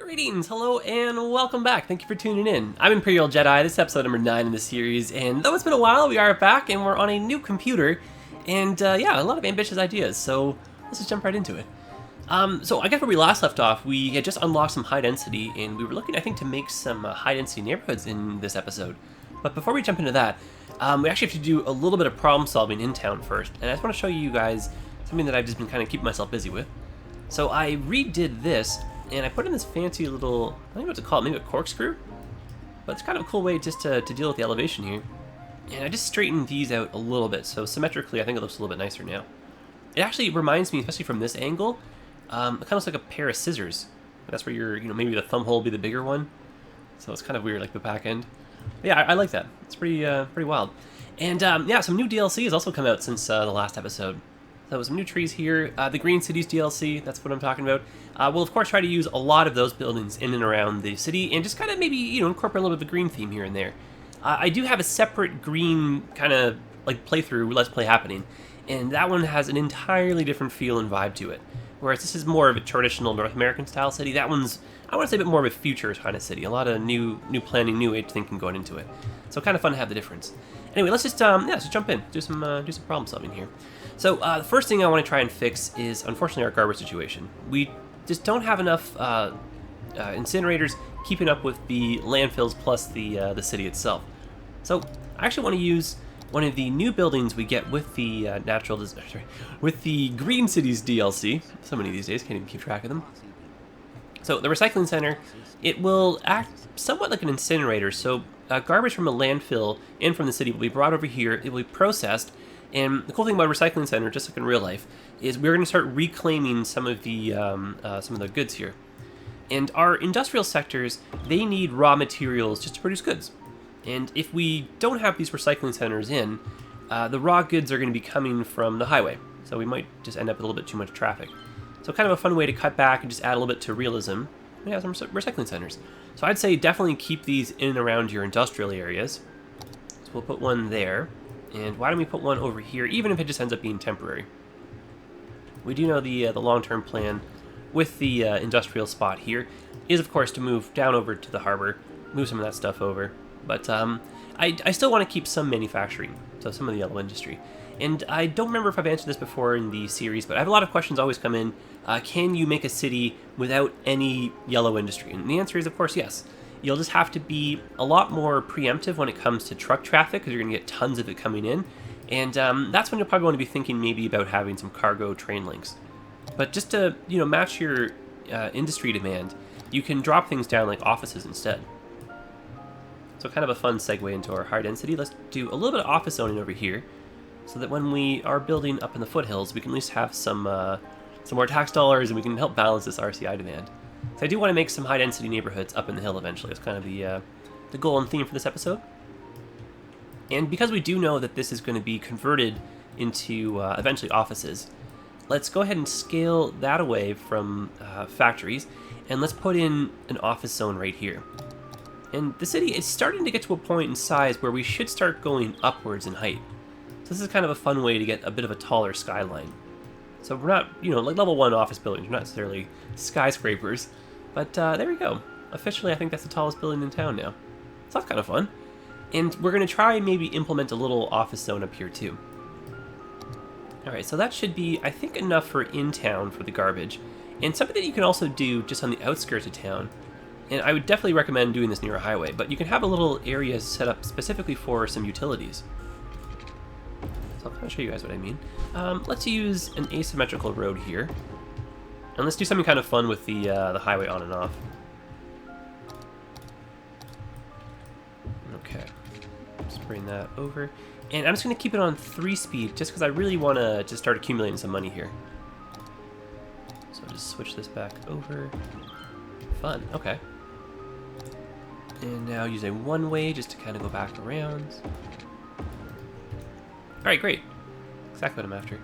Greetings, hello, and welcome back. Thank you for tuning in. I'm ImperialJedi. This is episode number 9 in the series, and though it's been a while, we are back, and we're on a new computer, and yeah, a lot of ambitious ideas, so let's just jump right into it. So I guess where we last left off, we had just unlocked some high density, and we were looking, I think, to make some high density neighborhoods in this episode. But before we jump into that, we actually have to do a little bit of problem solving in town first, and I just want to show you guys something that I've just been kind of keeping myself busy with. So I redid this, and I put in this fancy little, I don't know what to call it, maybe a corkscrew? But it's kind of a cool way just to deal with the elevation here. And I just straightened these out a little bit, so symmetrically I think it looks a little bit nicer now. It actually reminds me, especially from this angle, it kind of looks like a pair of scissors. That's where your, maybe the thumb hole will be the bigger one. So it's kind of weird, like the back end. But yeah, I like that. It's pretty wild. And yeah, some new DLC has also come out since the last episode. So some new trees here. The Green Cities DLC, that's what I'm talking about. We'll of course try to use a lot of those buildings in and around the city and just kind of maybe, incorporate a little bit of the green theme here and there. I do have a separate green kind of like playthrough, let's play happening. And that one has an entirely different feel and vibe to it. Whereas this is more of a traditional North American style city. That one's, I want to say, a bit more of a future kind of city. A lot of new planning, new age thinking going into it. So kind of fun to have the difference. Anyway, let's just let's jump in, do some problem solving here. So the first thing I want to try and fix is, unfortunately, our garbage situation. We just don't have enough incinerators keeping up with the landfills plus the city itself. So I actually want to use one of the new buildings we get with the with the Green Cities DLC. So many these days, can't even keep track of them. So the recycling center, it will act somewhat like an incinerator. So garbage from a landfill and from the city will be brought over here. It will be processed. And the cool thing about a recycling center, just like in real life, is we're going to start reclaiming some of the goods here. And our industrial sectors, they need raw materials just to produce goods. And if we don't have these recycling centers in, the raw goods are going to be coming from the highway. So we might just end up with a little bit too much traffic. So kind of a fun way to cut back and just add a little bit to realism. We have some recycling centers. So I'd say definitely keep these in and around your industrial areas. So we'll put one there. And why don't we put one over here, even if it just ends up being temporary? We do know the long-term plan with the industrial spot here is, of course, to move down over to the harbor, move some of that stuff over. But I still want to keep some manufacturing, so some of the yellow industry. And I don't remember if I've answered this before in the series, but I have a lot of questions always come in. Can you make a city without any yellow industry? And the answer is, of course, yes. You'll just have to be a lot more preemptive when it comes to truck traffic, because you're going to get tons of it coming in. And that's when you'll probably want to be thinking maybe about having some cargo train links. But just to match your industry demand, you can drop things down like offices instead. So kind of a fun segue into our high density. Let's do a little bit of office zoning over here, so that when we are building up in the foothills, we can at least have some more tax dollars, and we can help balance this RCI demand. So I do want to make some high-density neighborhoods up in the hill eventually. It's kind of the goal and theme for this episode. And because we do know that this is going to be converted into eventually offices, let's go ahead and scale that away from factories, and let's put in an office zone right here. And the city is starting to get to a point in size where we should start going upwards in height. So this is kind of a fun way to get a bit of a taller skyline. So we're not, like level 1 office buildings, we're not necessarily skyscrapers, but there we go. Officially, I think that's the tallest building in town now. So that's kind of fun. And we're going to try and maybe implement a little office zone up here too. Alright, so that should be, I think, enough for in town for the garbage. And something that you can also do just on the outskirts of town, and I would definitely recommend doing this near a highway, but you can have a little area set up specifically for some utilities. So I'll kind of show you guys what I mean. Let's use an asymmetrical road here. And let's do something kind of fun with the highway on and off. Okay. Just bring that over. And I'm just going to keep it on 3-speed just because I really want to just start accumulating some money here. So I'll just switch this back over. Fun. Okay. And now use a one-way just to kind of go back around. Alright, great. Exactly what I'm after.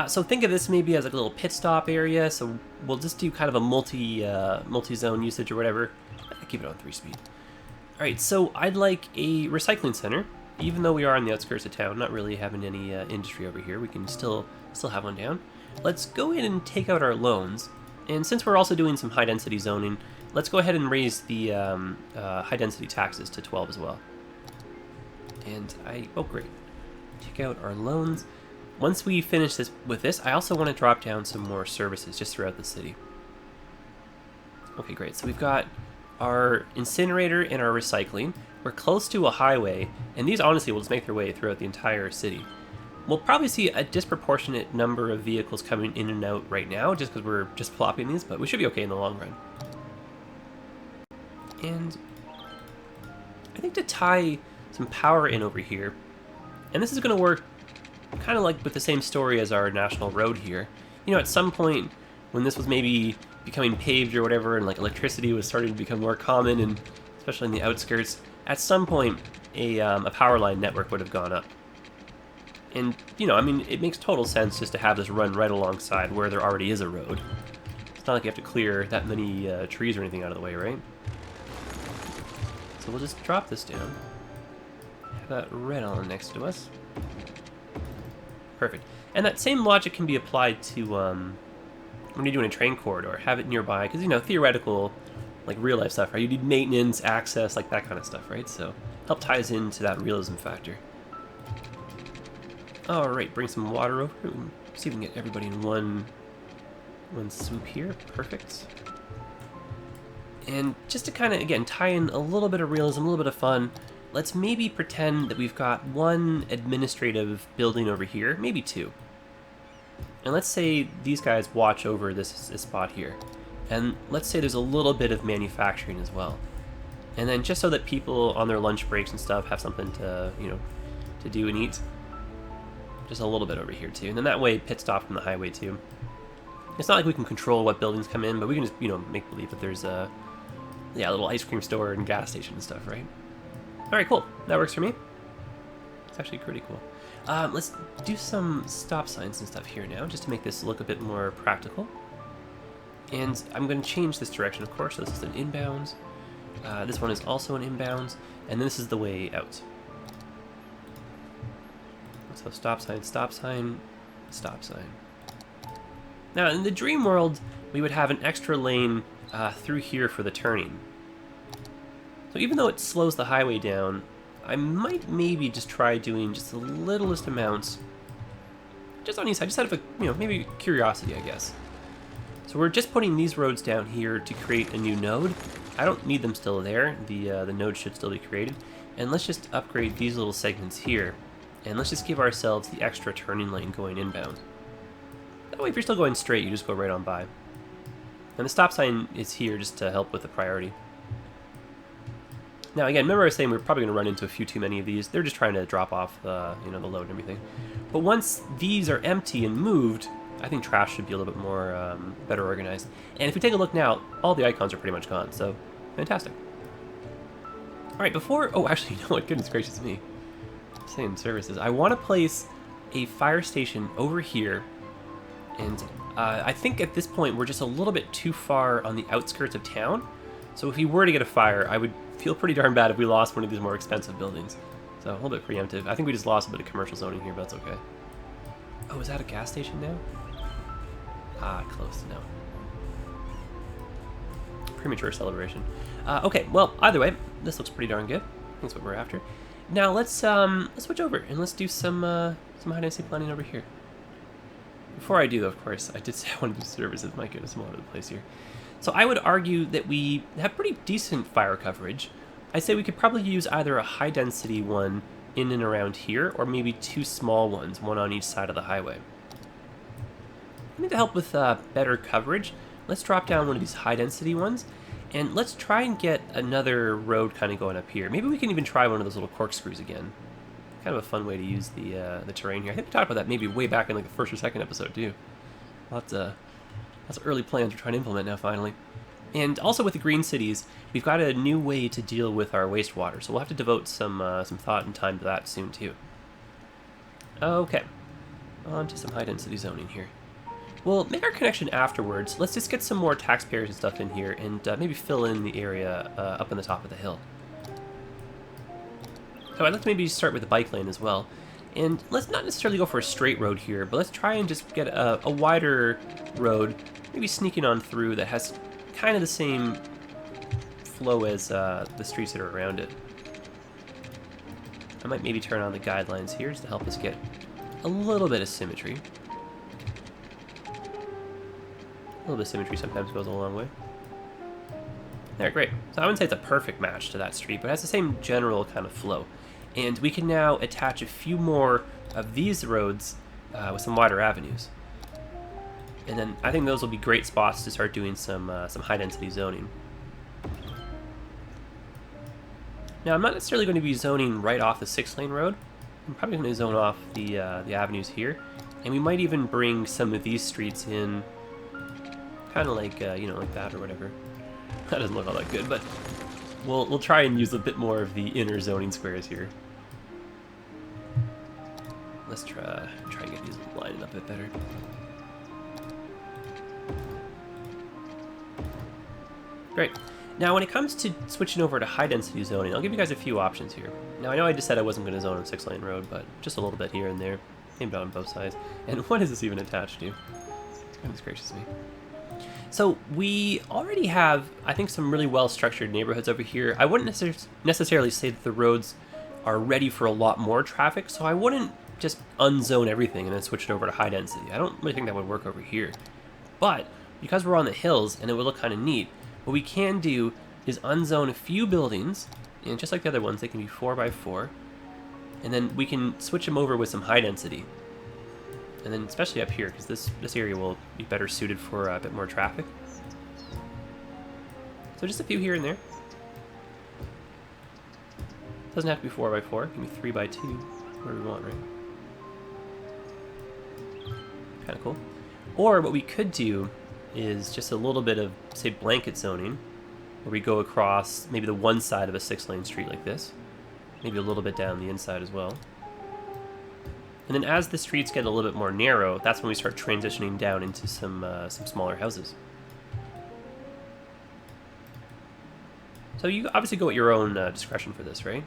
So think of this maybe as like a little pit stop area, so we'll just do kind of a multi-zone usage or whatever. Keep it on 3-speed. Alright, so I'd like a recycling center, even though we are on the outskirts of town, not really having any industry over here. We can still have one down. Let's go in and take out our loans, and since we're also doing some high-density zoning, let's go ahead and raise the high density taxes to 12 as well. And oh great, check out our loans. Once we finish this, I also want to drop down some more services just throughout the city. Okay, great. So we've got our incinerator and our recycling. We're close to a highway, and these honestly will just make their way throughout the entire city. We'll probably see a disproportionate number of vehicles coming in and out right now, just because we're just plopping these, but we should be okay in the long run. And I think to tie some power in over here, and this is going to work kind of like with the same story as our national road here. You know, at some point when this was maybe becoming paved or whatever, and like electricity was starting to become more common, and especially in the outskirts, at some point a power line network would have gone up. And, you know, I mean, it makes total sense just to have this run right alongside where there already is a road. It's not like you have to clear that many trees or anything out of the way, right? So we'll just drop this down. Have that red on next to us. Perfect. And that same logic can be applied to when you're doing a train corridor. Have it nearby, because, you know, theoretical, like real-life stuff, right? You need maintenance, access, like that kind of stuff, right? So help ties into that realism factor. Alright, bring some water over. See if we can get everybody in one swoop here. Perfect. And just to kind of, again, tie in a little bit of realism, a little bit of fun, let's maybe pretend that we've got one administrative building over here, maybe two. And let's say these guys watch over this spot here. And let's say there's a little bit of manufacturing as well. And then just so that people on their lunch breaks and stuff have something to, you know, to do and eat. Just a little bit over here too. And then that way pit stop from the highway too. It's not like we can control what buildings come in, but we can just, you know, make believe that there's a little ice cream store and gas station and stuff, right? Alright, cool. That works for me. It's actually pretty cool. Let's do some stop signs and stuff here now, just to make this look a bit more practical. And I'm going to change this direction, of course. So this is an inbound. This one is also an inbound. And this is the way out. So stop sign, stop sign, stop sign. Now, in the dream world, we would have an extra lane through here for the turning. So even though it slows the highway down, I might maybe just try doing just the littlest amounts just on each side, just out of a, you know, maybe curiosity, I guess. So we're just putting these roads down here to create a new node. I don't need them still there. The node should still be created. And let's just upgrade these little segments here. And let's just give ourselves the extra turning lane going inbound. That way, if you're still going straight, you just go right on by. And the stop sign is here just to help with the priority. Now, again, remember I was saying we're probably going to run into a few too many of these. They're just trying to drop off the, you know, the load and everything. But once these are empty and moved, I think trash should be a little bit more better organized. And if we take a look now, all the icons are pretty much gone. So, fantastic. All right, before... Oh, actually, you know what? Goodness gracious me. Saying services. I want to place a fire station over here. And I think at this point we're just a little bit too far on the outskirts of town. So if we were to get a fire, I would feel pretty darn bad if we lost one of these more expensive buildings. So a little bit preemptive. I think we just lost a bit of commercial zoning here, but that's okay. Oh, is that a gas station now? Ah, close. No. Premature celebration. Okay, well, either way, this looks pretty darn good. That's what we're after. Now let's switch over and let's do some high-density planning over here. Before I do, of course, I did say I wanted to do services. My goodness, I'm all over the place here. So I would argue that we have pretty decent fire coverage. I'd say we could probably use either a high-density one in and around here, or maybe two small ones, one on each side of the highway. I think to help with better coverage, let's drop down one of these high-density ones, and let's try and get another road kind of going up here. Maybe we can even try one of those little corkscrews again. Kind of a fun way to use the terrain here. I think we talked about that maybe way back in like the first or second episode too. Lots of early plans we're trying to implement now finally. And also with the green cities, we've got a new way to deal with our wastewater, so we'll have to devote some thought and time to that soon too. Okay, on to some high density zoning here. We'll make our connection afterwards. Let's just get some more taxpayers and stuff in here and maybe fill in the area up on the top of the hill. So I'd like to maybe start with the bike lane as well. And let's not necessarily go for a straight road here, but let's try and just get a wider road, maybe sneaking on through that has kind of the same flow as the streets that are around it. I might maybe turn on the guidelines here just to help us get a little bit of symmetry. A little bit of symmetry sometimes goes a long way. There, great. So I wouldn't say it's a perfect match to that street, but it has the same general kind of flow. And we can now attach a few more of these roads with some wider avenues. And then I think those will be great spots to start doing some high-density zoning. Now, I'm not necessarily going to be zoning right off the 6-lane road. I'm probably going to zone off the avenues here. And we might even bring some of these streets in kind of like, you know, like that or whatever. That doesn't look all that good, but we'll try and use a bit more of the inner zoning squares here. Let's try and get these lined up a bit better. Great. Now, when it comes to switching over to high-density zoning, I'll give you guys a few options here. Now, I know I just said I wasn't going to zone on 6-lane road, but just a little bit here and there. Maybe not on both sides. And what is this even attached to? Goodness gracious me. So, we already have, I think, some really well-structured neighborhoods over here. I wouldn't necessarily say that the roads are ready for a lot more traffic, so I wouldn't just unzone everything and then switch it over to high-density. I don't really think that would work over here. But, because we're on the hills and it would look kind of neat, what we can do is unzone a few buildings, and just like the other ones, they can be 4x4, and then we can switch them over with some high density. And then especially up here, because this area will be better suited for a bit more traffic. So just a few here and there. Doesn't have to be 4x4, it can be 3x2, whatever we want, right? Kind of cool. Or what we could do is just a little bit of, say, blanket zoning, where we go across maybe the one side of a 6-lane street like this, maybe a little bit down the inside as well. And then as the streets get a little bit more narrow, that's when we start transitioning down into some smaller houses. So you obviously go at your own discretion for this, right?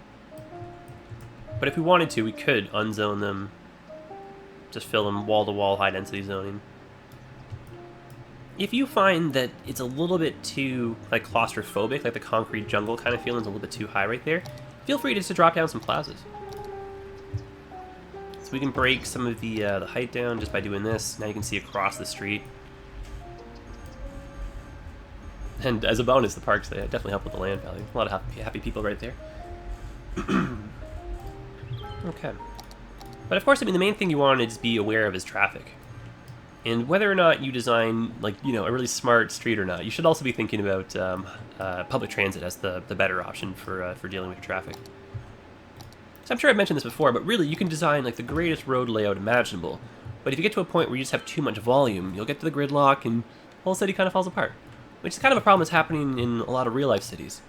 But if we wanted to, we could unzone them, just fill them wall-to-wall high-density zoning. If you find that it's a little bit too like claustrophobic, like the concrete jungle kind of feeling is a little bit too high right there, feel free just to drop down some plazas. So we can break some of the height down just by doing this. Now you can see across the street. And as a bonus, the parks, they definitely help with the land value. A lot of happy people right there. Okay. But of course, I mean, the main thing you want to just be aware of is traffic. And whether or not you design, like, you know, a really smart street or not, you should also be thinking about public transit as the better option for dealing with traffic. So I'm sure I've mentioned this before, but really you can design like the greatest road layout imaginable. But if you get to a point where you just have too much volume, you'll get to the gridlock and the whole city kind of falls apart. Which is kind of a problem that's happening in a lot of real-life cities,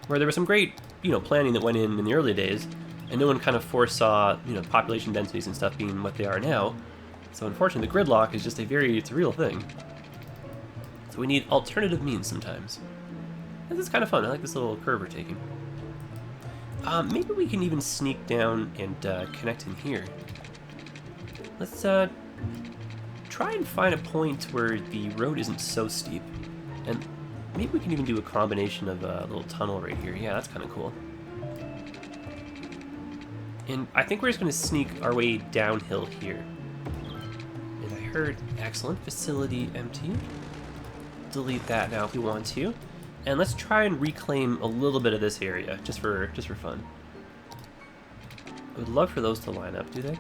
where there was some great, you know, planning that went in the early days, and no one kind of foresaw, you know, population densities and stuff being what they are now. So unfortunately, the gridlock is just it's a real thing. So we need alternative means sometimes. This is kind of fun. I like this little curve we're taking. Maybe we can even sneak down and connect in here. Let's try and find a point where the road isn't so steep. And maybe we can even do a combination of a little tunnel right here. Yeah, that's kind of cool. And I think we're just going to sneak our way downhill here. And I heard, excellent, facility empty. Delete that now if we want to. And let's try and reclaim a little bit of this area, just for fun. I would love for those to line up, do they?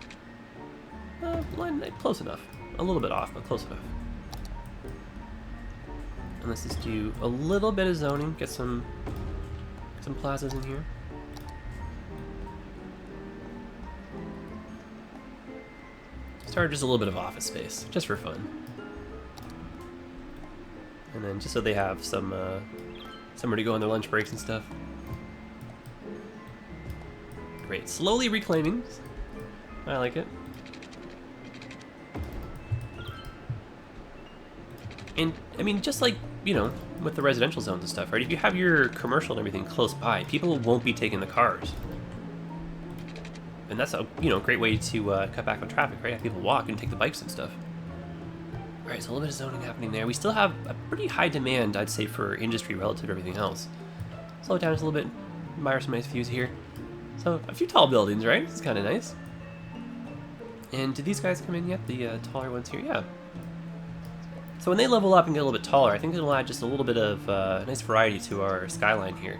Close enough. A little bit off, but close enough. And let's just do a little bit of zoning, get some plazas in here. Start just a little bit of office space, just for fun. And then just so they have somewhere to go on their lunch breaks and stuff. Great, slowly reclaiming. I like it. And, I mean, just like, you know, with the residential zones and stuff, right? If you have your commercial and everything close by, people won't be taking the cars. And that's a, you know, great way to cut back on traffic, right? Have people walk and take the bikes and stuff. All right, so a little bit of zoning happening there. We still have a pretty high demand, I'd say, for industry relative to everything else. slow it down just a little bit, admire some nice views here. So a few tall buildings, right? This is kind of nice. And did these guys come in yet? The taller ones here? Yeah. So when they level up and get a little bit taller, I think it'll add just a little bit of nice variety to our skyline here.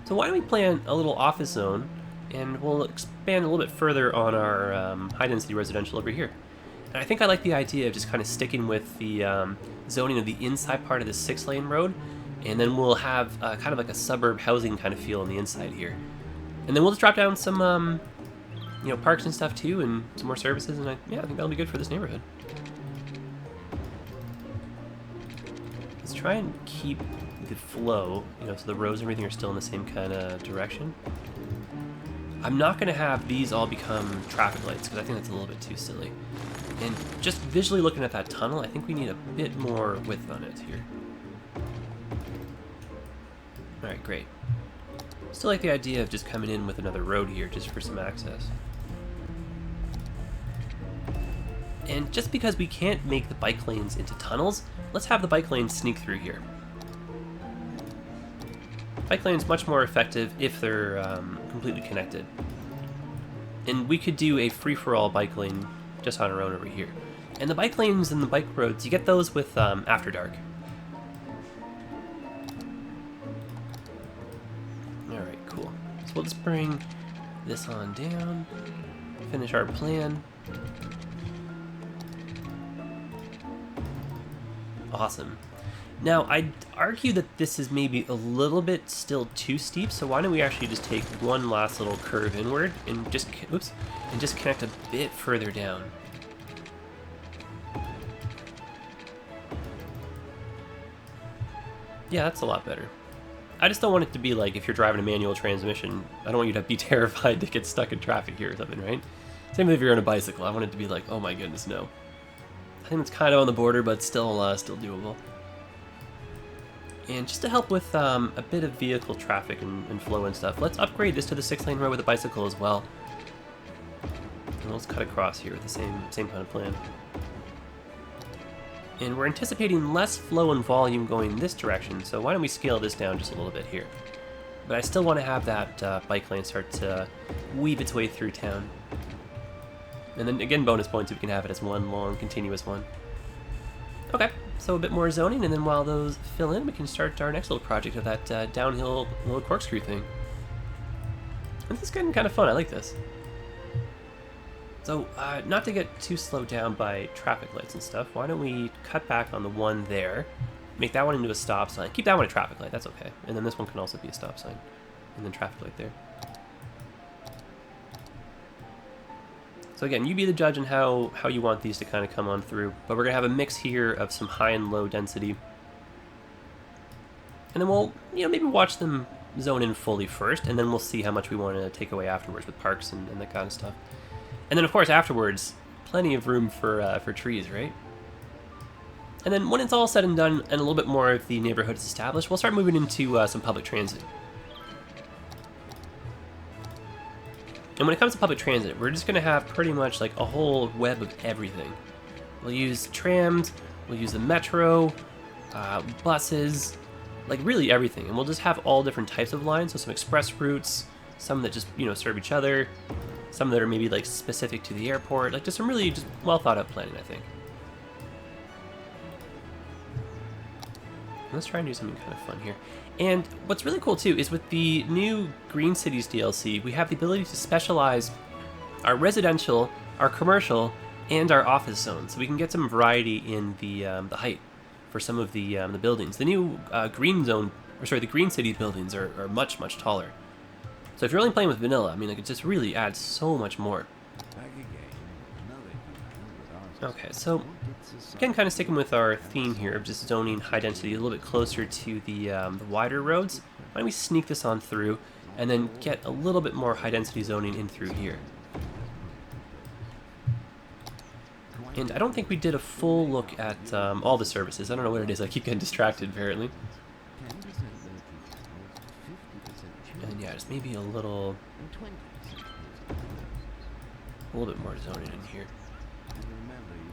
So why don't we plan a little office zone, and we'll expand a little bit further on our high-density residential over here. And I think I like the idea of just kind of sticking with the zoning of the inside part of this 6-lane road, and then we'll have kind of like a suburb housing kind of feel on the inside here. And then we'll just drop down some, you know, parks and stuff too, and some more services, and yeah, I think that'll be good for this neighborhood. Let's try and keep the flow, you know, so the roads and everything are still in the same kind of direction. I'm not going to have these all become traffic lights because I think that's a little bit too silly. And just visually looking at that tunnel, I think we need a bit more width on it here. Alright, great. Still like the idea of just coming in with another road here just for some access. And just because we can't make the bike lanes into tunnels, let's have the bike lanes sneak through here. Bike lane's much more effective if they're completely connected. And we could do a free-for-all bike lane just on our own over here. And the bike lanes and the bike roads, you get those with After Dark. Alright, cool. So we'll just bring this on down, finish our plan. Awesome. Now, I'd argue that this is maybe a little bit still too steep, so why don't we actually just take one last little curve inward and just, oops, and just connect a bit further down. Yeah, that's a lot better. I just don't want it to be like if you're driving a manual transmission, I don't want you to be terrified to get stuck in traffic here or something, right? Same with if you're on a bicycle. I want it to be like, oh my goodness, no. I think it's kind of on the border, but still doable. And just to help with a bit of vehicle traffic and flow and stuff, let's upgrade this to the 6-lane road with a bicycle as well. And let's cut across here with the same kind of plan. And we're anticipating less flow and volume going this direction, so why don't we scale this down just a little bit here. But I still want to have that bike lane start to weave its way through town. And then again, bonus points if we can have it as one long continuous one. Okay, so a bit more zoning, and then while those fill in, we can start our next little project of that downhill little corkscrew thing. And this is getting kind of fun, I like this. So, not to get too slowed down by traffic lights and stuff, why don't we cut back on the one there, make that one into a stop sign, keep that one a traffic light, that's okay. And then this one can also be a stop sign, and then traffic light there. So again, you be the judge on how you want these to kind of come on through, but we're going to have a mix here of some high and low density. And then we'll, you know, maybe watch them zone in fully first, and then we'll see how much we want to take away afterwards with parks and that kind of stuff. And then of course afterwards, plenty of room for trees, right? And then when it's all said and done and a little bit more of the neighborhood is established, we'll start moving into some public transit. And when it comes to public transit, we're just going to have pretty much like a whole web of everything. We'll use trams, we'll use the metro, buses, like really everything. And we'll just have all different types of lines, so some express routes, some that just, you know, serve each other, some that are maybe like specific to the airport, like just some really just well thought out planning, I think. Let's try and do something kind of fun here. And what's really cool too is with the new Green Cities DLC, we have the ability to specialize our residential, our commercial, and our office zones. So we can get some variety in the height for some of the buildings. The new the Green City buildings are much taller. So if you're only playing with vanilla, I mean, like, it just really adds so much more. Okay, so again, kind of sticking with our theme here of just zoning high density a little bit closer to the wider roads. Why don't we sneak this on through and then get a little bit more high density zoning in through here. And I don't think we did a full look at all the services. I don't know what it is. I keep getting distracted, apparently. And yeah, just maybe a little bit more zoning in here.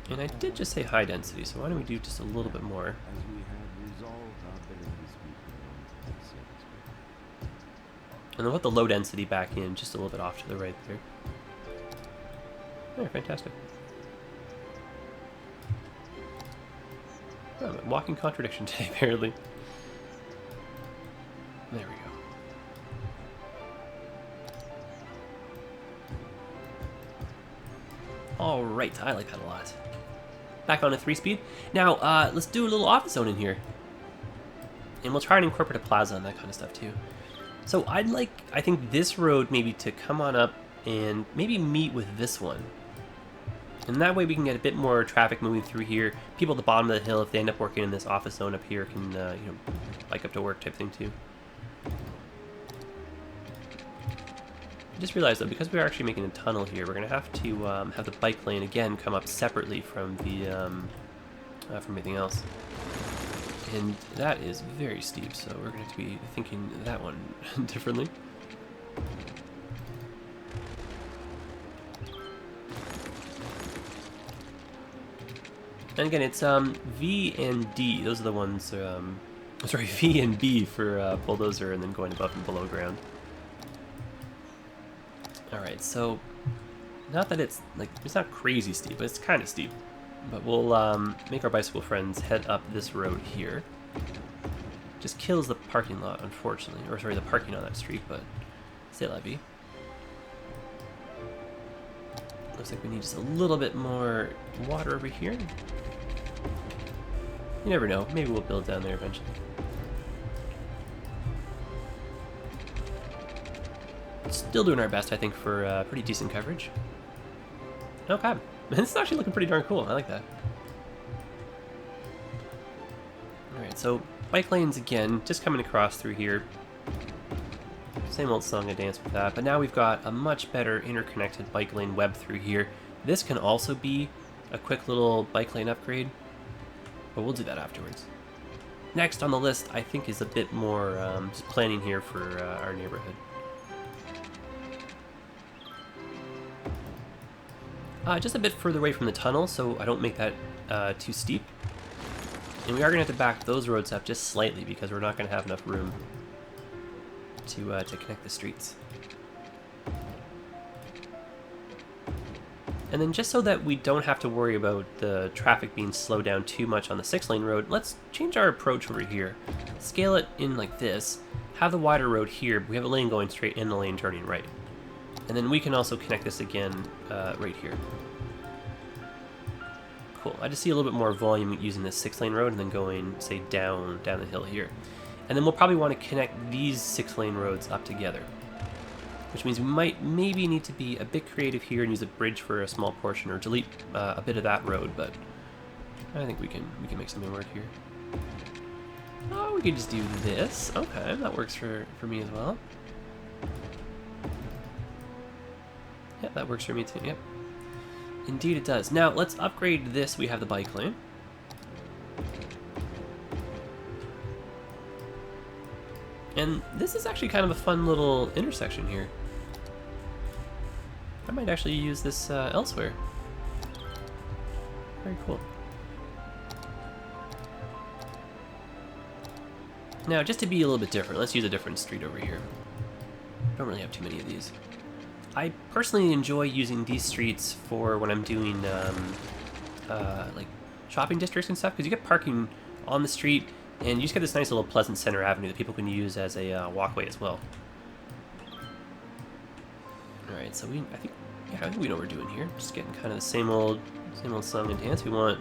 And I did just say high density, so why don't we do just a little bit more? And then we'll put the low density back in just a little bit off to the right there. Yeah, fantastic. Oh, I'm a walking contradiction today, apparently. There we go. Alright, I like that a lot. Back on a 3-speed. Now, let's do a little office zone in here. And we'll try and incorporate a plaza and that kind of stuff too. So I'd like, I think this road maybe to come on up and maybe meet with this one. And that way we can get a bit more traffic moving through here. People at the bottom of the hill, if they end up working in this office zone up here, can, you know, bike up to work type thing too. I just realized though, because we're actually making a tunnel here, we're going to have the bike lane again come up separately from the from anything else. And that is very steep, so we're going to have to be thinking that one differently. And again, it's V and D. Those are the ones. Sorry, V and B for bulldozer, and then going above and below ground. All right, so not that it's like it's not crazy steep, but it's kind of steep. But we'll make our bicycle friends head up this road here. Just kills the parking lot, unfortunately, or sorry, the parking on that street. But c'est la vie. Looks like we need just a little bit more water over here. You never know. Maybe we'll build down there eventually. Still doing our best, I think, for pretty decent coverage. Okay. This is actually looking pretty darn cool. I like that. Alright, so bike lanes again, just coming across through here. Same old song and dance with that, but now we've got a much better interconnected bike lane web through here. This can also be a quick little bike lane upgrade, but we'll do that afterwards. Next on the list, I think, is a bit more just planning here for our neighborhood. Just a bit further away from the tunnel, so I don't make that too steep. And we are going to have to back those roads up just slightly because we're not going to have enough room to connect the streets. And then just so that we don't have to worry about the traffic being slowed down too much on the 6-lane road, let's change our approach over here. Scale it in like this, have the wider road here, but we have a lane going straight in the lane turning right. And then we can also connect this again right here. Cool. I just see a little bit more volume using this 6-lane road and then going, say, down the hill here. And then we'll probably want to connect these 6-lane roads up together, which means we might maybe need to be a bit creative here and use a bridge for a small portion or delete a bit of that road, but I think we can make something work here. Oh, we can just do this. Okay, that works for me as well. Yeah, that works for me too, yep. Indeed it does. Now, let's upgrade this. We have the bike lane. And this is actually kind of a fun little intersection here. I might actually use this elsewhere. Very cool. Now, just to be a little bit different, let's use a different street over here. Don't really have too many of these. I personally enjoy using these streets for when I'm doing like shopping districts and stuff, because you get parking on the street and you just get this nice little pleasant center avenue that people can use as a walkway as well. All right, so I think we know what we're doing here. Just getting kind of the same old song and dance. We want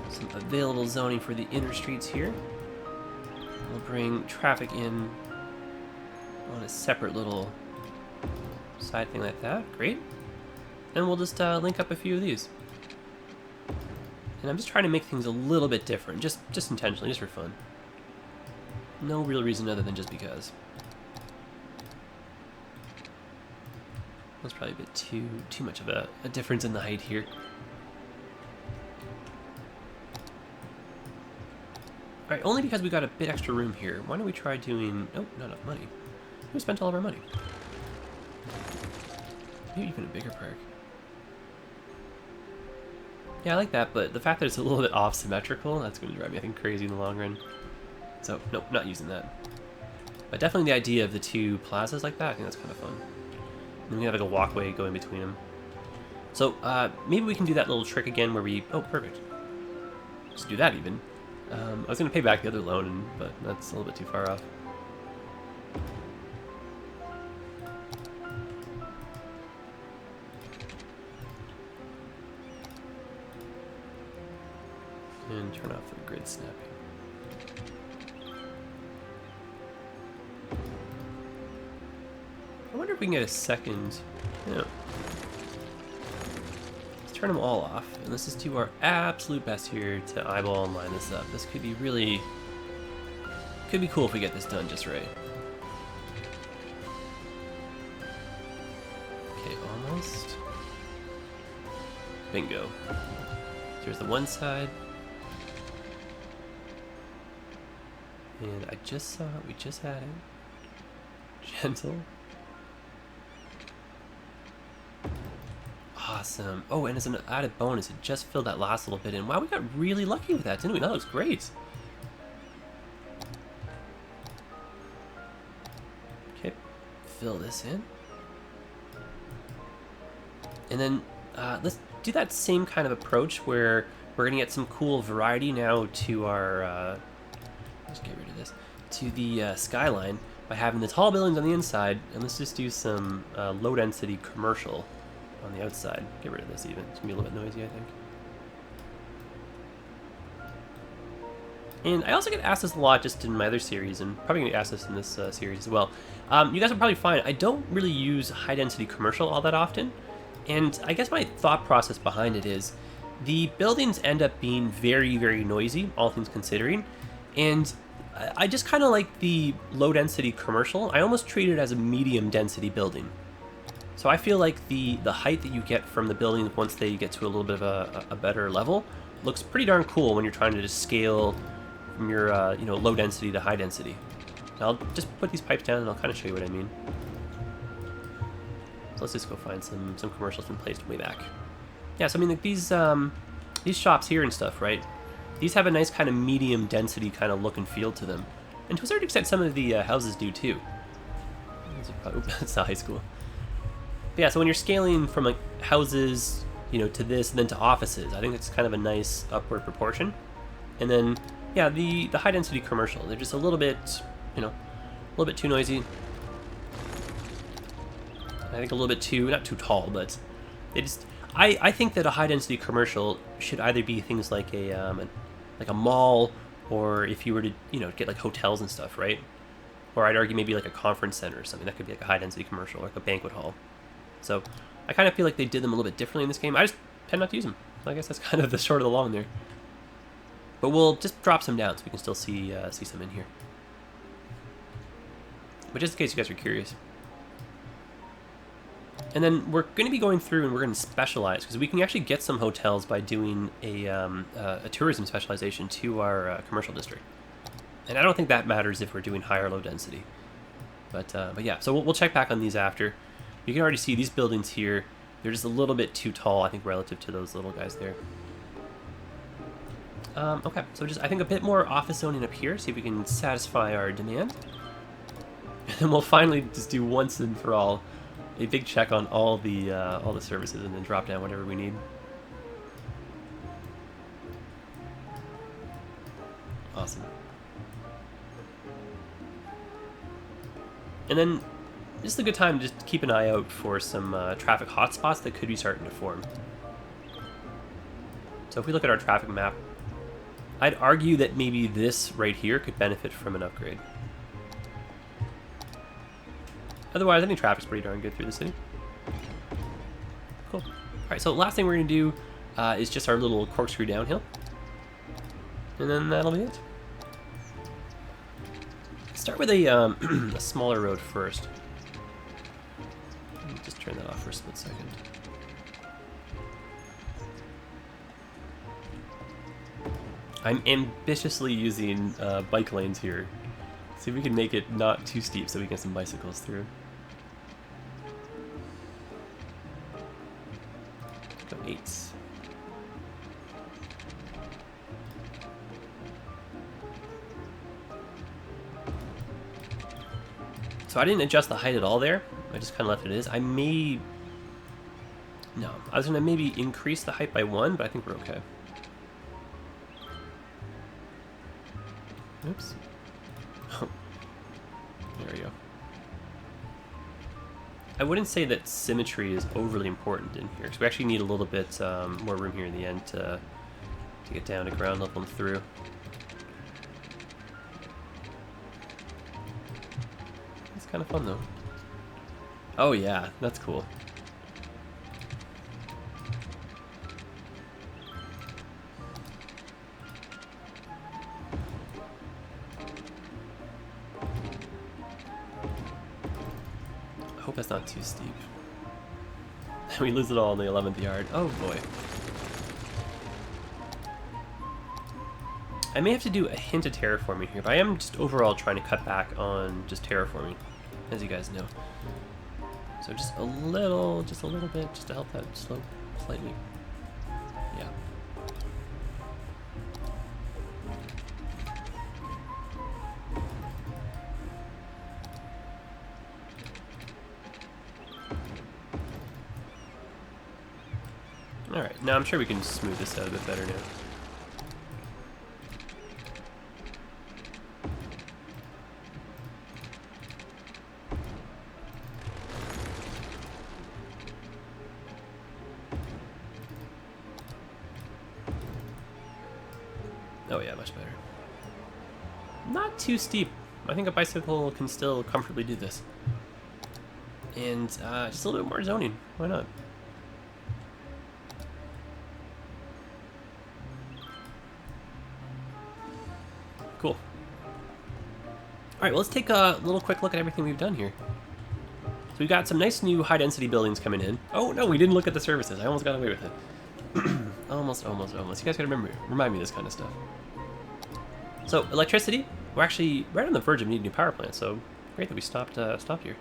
some available zoning for the inner streets here. We'll bring traffic in on a separate little side thing like that. Great. And we'll just link up a few of these. And I'm just trying to make things a little bit different, just intentionally, just for fun. No real reason other than just because. That's probably a bit too much of a difference in the height here. Alright, only because we got a bit extra room here. Why don't we try doing... Oh, not enough money. We spent all of our money. Maybe even a bigger park. Yeah, I like that, but the fact that it's a little bit off symmetrical, that's going to drive me, I think, crazy in the long run. So, nope, not using that. But definitely the idea of the two plazas like that, I think that's kind of fun. And then we have like a walkway going between them. So maybe we can do that little trick again where we... Oh, perfect. Just do that even. I was going to pay back the other loan, but that's a little bit too far off. And turn off the grid snapping. I wonder if we can get a second... Yeah. Let's turn them all off. And let's just do our absolute best here to eyeball and line this up. This could be really... Could be cool if we get this done just right. Okay, almost. Bingo. Here's the one side. And I just saw it, we just had it. Gentle. Awesome. Oh, and as an added bonus, it just filled that last little bit in. Wow, we got really lucky with that, didn't we? That looks great. Okay, fill this in. And then let's do that same kind of approach where we're going to get some cool variety now to our... let's get rid of this. To the skyline by having the tall buildings on the inside, and let's just do some low density commercial on the outside. Get rid of this even. It's gonna be a little bit noisy, I think. And I also get asked this a lot just in my other series, and probably gonna ask this in this series as well. You guys will probably find I don't really use high density commercial all that often, and I guess my thought process behind it is the buildings end up being very, very noisy, all things considering, and I just kind of like the low density commercial. I almost treat it as a medium density building. So I feel like the height that you get from the building once they get to a little bit of a better level looks pretty darn cool when you're trying to just scale from your you know, low density to high density. And I'll just put these pipes down and I'll kind of show you what I mean. So let's just go find some commercials from placed way back. Yeah, so I mean like these shops here and stuff, right? These have a nice kind of medium density kind of look and feel to them. And to a certain extent, some of the houses do too. That's not high school. But yeah, so when you're scaling from like houses, you know, to this and then to offices, I think it's kind of a nice upward proportion. And then, yeah, the high density commercial, they're just a little bit, you know, a little bit too noisy. I think a little bit too, not too tall, but they just, I think that a high density commercial should either be things like a mall, or if you were to, you know, get like hotels and stuff, right? Or I'd argue maybe like a conference center or something. That could be like a high density commercial, like a banquet hall. So I kind of feel like they did them a little bit differently in this game. I just tend not to use them. I guess that's kind of the short of the long there. But we'll just drop some down so we can still see some in here. But just in case you guys are curious. And then we're going to be going through and we're going to specialize, because we can actually get some hotels by doing a tourism specialization to our commercial district. And I don't think that matters if we're doing high or low density. But yeah, so we'll check back on these after. You can already see these buildings here. They're just a little bit too tall, I think, relative to those little guys there. Okay, so just I think a bit more office zoning up here, see if we can satisfy our demand. And we'll finally just do once and for all a big check on all the services, and then drop down whatever we need. Awesome. And then this is a good time to just keep an eye out for some traffic hotspots that could be starting to form. So if we look at our traffic map, I'd argue that maybe this right here could benefit from an upgrade. Otherwise, I think traffic's pretty darn good through the city. Cool. Alright, so last thing we're going to do is just our little corkscrew downhill. And then that'll be it. Start with a smaller road first. Let me just turn that off for a split second. I'm ambitiously using bike lanes here. See if we can make it not too steep so we can get some bicycles through. Go 8. So I didn't adjust the height at all there. I just kind of left it as. I may... No, I was going to maybe increase the height by 1, but I think we're okay. Oops. Oh. There we go. I wouldn't say that symmetry is overly important in here, because we actually need a little bit more room here in the end to get down to ground level and through. It's kind of fun though. Oh yeah, that's cool. I hope that's not too steep. We lose it all in the 11th yard. Oh boy. I may have to do a hint of terraforming here, but I am just overall trying to cut back on just terraforming, as you guys know. So just a little bit, just to help that slope slightly. Yeah. Alright, now I'm sure we can smooth this out a bit better now. Oh yeah, much better. Not too steep. I think a bicycle can still comfortably do this. And just a little bit more zoning. Why not? Cool. Alright, well, let's take a little quick look at everything we've done here. So we've got some nice new high-density buildings coming in. Oh, no, we didn't look at the services. I almost got away with it. Almost. You guys gotta remind me of this kind of stuff. So, electricity. We're actually right on the verge of needing a new power plant, so great that we stopped here.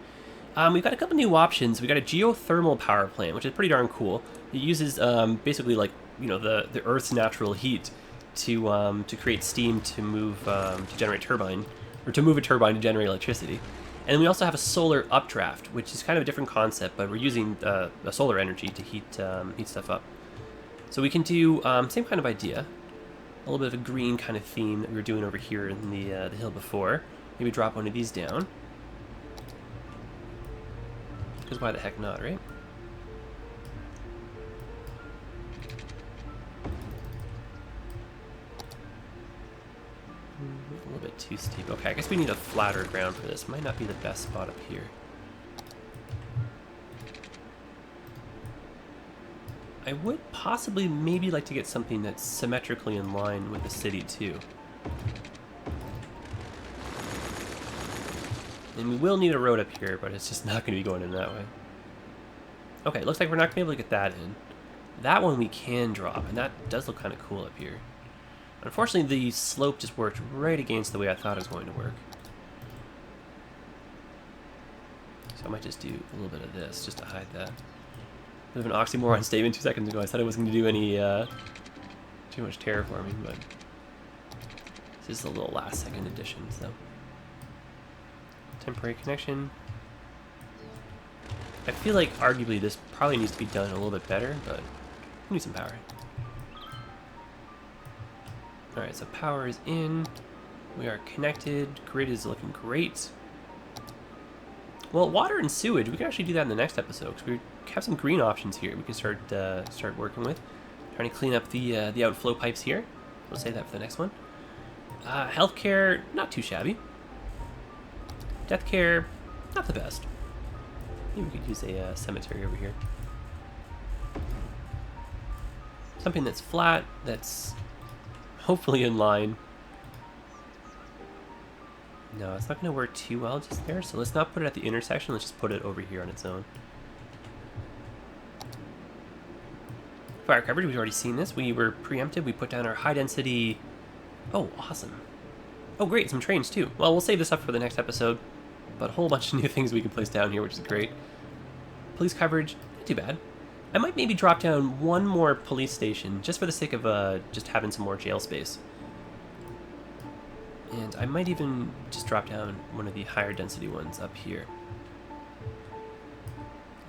We've got a couple new options. We've got a geothermal power plant, which is pretty darn cool. It uses basically, like, you know, the Earth's natural heat to create steam to move to generate turbine, or to move a turbine to generate electricity. And then we also have a solar updraft, which is kind of a different concept, but we're using the solar energy to heat stuff up. So we can do same kind of idea, a little bit of a green kind of theme that we were doing over here in the hill before. Maybe drop one of these down. Because why the heck not, right? A little bit too steep. Okay, I guess we need a flatter ground for this. Might not be the best spot up here. I would possibly maybe like to get something that's symmetrically in line with the city too. And we will need a road up here, but it's just not going to be going in that way. Okay, looks like we're not going to be able to get that in. That one we can drop, and that does look kind of cool up here. Unfortunately, the slope just worked right against the way I thought it was going to work. So I might just do a little bit of this just to hide that. Bit of an oxymoron statement 2 seconds ago. I said I wasn't going to do any too much terraforming, but this is a little last second addition, so. Temporary connection. I feel like arguably this probably needs to be done a little bit better, but we need some power. Alright, so power is in. We are connected. Grid is looking great. Well, water and sewage, we can actually do that in the next episode, because we have some green options here we can start working with. Trying to clean up the outflow pipes here. We'll save that for the next one. Healthcare, not too shabby. Death care, not the best. Maybe we could use a cemetery over here. Something that's flat, that's hopefully in line. No, it's not going to work too well just there, so let's not put it at the intersection, let's just put it over here on its own. Fire coverage, we've already seen this. We were preempted, we put down our high density... Oh, awesome. Oh great, some trains too. Well, we'll save this up for the next episode, but a whole bunch of new things we can place down here, which is great. Police coverage, not too bad. I might maybe drop down one more police station, just for the sake of just having some more jail space. And I might even just drop down one of the higher density ones up here.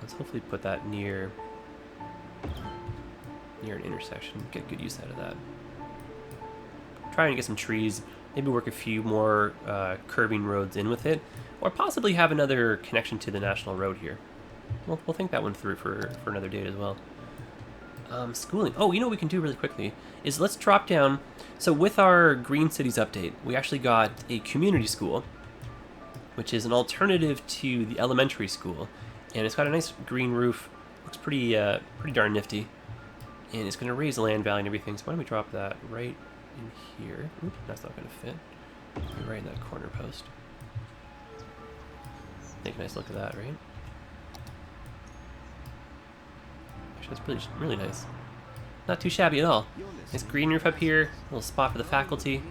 Let's hopefully put that near an intersection. Get good use out of that. Trying to get some trees. Maybe work a few more curving roads in with it, or possibly have another connection to the national road here. We'll think that one through for another date as well. Schooling. Oh, you know what we can do really quickly is let's drop down. So with our Green Cities update, we actually got a community school, which is an alternative to the elementary school, and it's got a nice green roof. Looks pretty darn nifty, and it's going to raise the land value and everything. So why don't we drop that right in here? Oop, that's not going to fit. Maybe right in that corner post. Take a nice look at that, right? Actually, that's really nice. Not too shabby at all. Nice green roof up here, little spot for the faculty.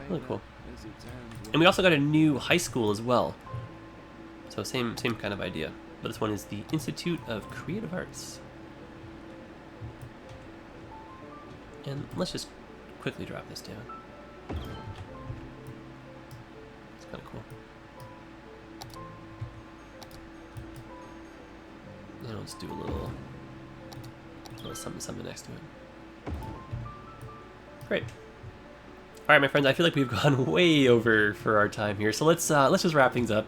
Really cool. And we also got a new high school as well. So same kind of idea. But this one is the Institute of Creative Arts. And let's just quickly drop this down. It's kind of cool. And let's do a little something next to it. Great. All right, my friends. I feel like we've gone way over for our time here, so let's just wrap things up.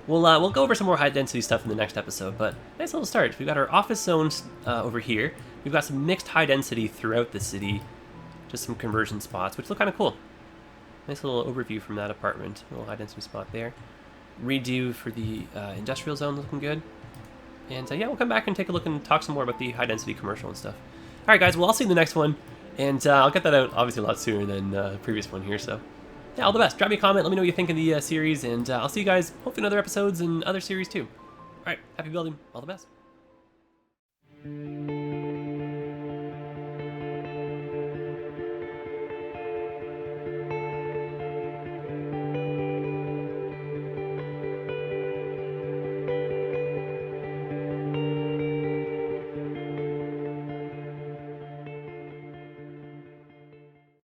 We'll go over some more high density stuff in the next episode, but nice little start. We've got our office zones over here. We've got some mixed high density throughout the city, just some conversion spots, which look kind of cool. Nice little overview from that apartment. A little high density spot there. Redo for the industrial zone, looking good. And yeah, we'll come back and take a look and talk some more about the high density commercial and stuff. All right, guys. Well, I'll see you in the next one, and I'll get that out obviously a lot sooner than the previous one here. So yeah, all the best. Drop me a comment. Let me know what you think of the series, and I'll see you guys hopefully in other episodes and other series too. All right, happy building. All the best.